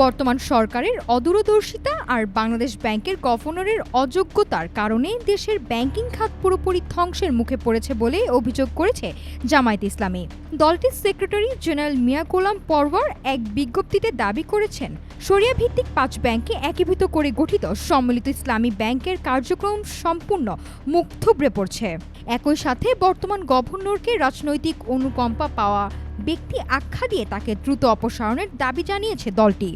বর্তমান সরকারের অদূরদর্শিতা আর বাংলাদেশ ব্যাংকের গভর্নরের অযোগ্যতার কারণে দেশের ব্যাংকিং খাত পুরোপুরি ধ্বংসের মুখে পড়েছে বলে অভিযোগ করেছে জামায়াত ইসলামী। দলটির সেক্রেটারি জেনারেল মিয়া গোলাম পরওয়ার এক বিজ্ঞপ্তিতে দাবি করেছেন, শরিয়া ভিত্তিক 5 ব্যাংকে একীভূত করে গঠিত সম্মিলিত ইসলামী ব্যাংকের কার্যক্রম সম্পূর্ণ মুখ থুবড়ে পড়ছে। একই সাথে বর্তমান গভর্নরকে রাজনৈতিক অনুকম্পা পাওয়া ব্যক্তি আখ্যা দিয়ে তাকে দ্রুত অপসারণের দাবি জানিয়েছে দলটি।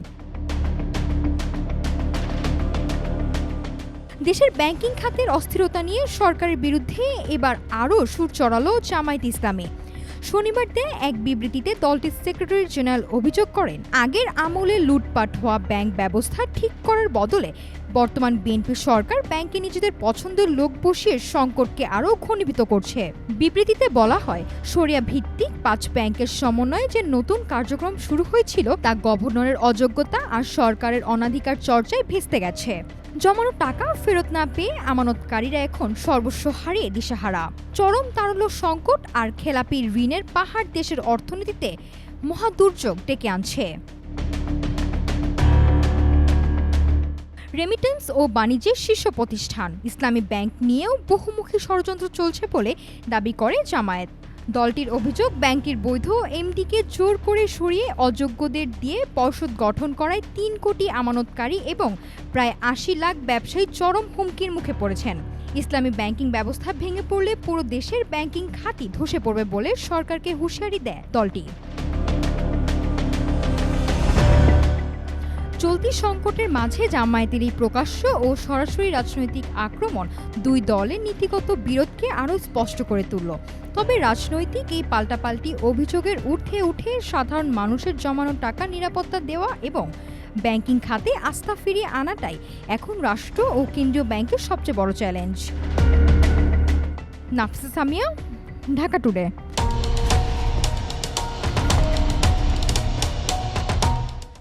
দেশের ব্যাংকিং খাতের অস্থিরতা নিয়ে সরকারের বিরুদ্ধে এবার আরও সুর চড়ালো জামায়াত ইসলামী। শনিবার দেয়া এক বিবৃতিতে দলটির সেক্রেটারি জেনারেল অভিযোগ করেন, আগের আমলে লুটপাট হওয়া ব্যাংক ব্যবস্থা ঠিক করার বদলে বর্তমান বিএনপি সরকার ব্যাংকে নিজেদের পছন্দের লোক বসিয়ে সংকটকে আরও ঘনীভূত করছে। বিবৃতিতে বলা হয়, শরিয়া ভিত্তিক 5 ব্যাংকের সমন্বয়ে যে নতুন কার্যক্রম শুরু হয়েছিল তা গভর্নরের অযোগ্যতা আর সরকারের অনাধিকার চর্চায় ভেস্তে গেছে। জমানো টাকা ফেরত না পেয়ে আমানতকারীরা এখন সর্বস্ব হারিয়ে দিশেহারা। চরম তারল্য সংকট আর খেলাপি ঋণের পাহাড় দেশের অর্থনীতিতে মহাদুর্যোগ ডেকে আনছে। রেমিটেন্স ও বাণিজ্যের শীর্ষ প্রতিষ্ঠান ইসলামী ব্যাংক নিয়েও বহুমুখী ষড়যন্ত্র চলছে বলে দাবি করে জামায়াত। দলটির অভিযোগ, ব্যাংকের বৈধ এমডিকে জোর করে সরিয়ে অযোগ্যদের দিয়ে পর্ষদ গঠন করায় 3 কোটি আমানতকারী এবং প্রায় 80 লাখ ব্যবসায়ী চরম হুমকির মুখে পড়েছেন। ইসলামী ব্যাংকিং ব্যবস্থা ভেঙে পড়লে পুরো দেশের ব্যাংকিং খাতই ধসে পড়বে বলে সরকারকে হুঁশিয়ারি দেয় দলটি। চলতি সংকটের মাঝে জামায়াতের এই প্রকাশ্য ও সরাসরি রাজনৈতিক আক্রমণ দুই দলের নীতিগত বিরোধকে আরও স্পষ্ট করে তুলল। তবে রাজনৈতিক এই পাল্টাপাল্টি অভিযোগের ঊর্ধ্বে উঠে সাধারণ মানুষের জমানো টাকা নিরাপত্তা দেওয়া এবং ব্যাংকিং খাতে আস্থা ফিরিয়ে আনাটাই এখন রাষ্ট্র ও কেন্দ্রীয় ব্যাংকের সবচেয়ে বড় চ্যালেঞ্জ। নাফিসা সামিয়া, ঢাকা টুডে।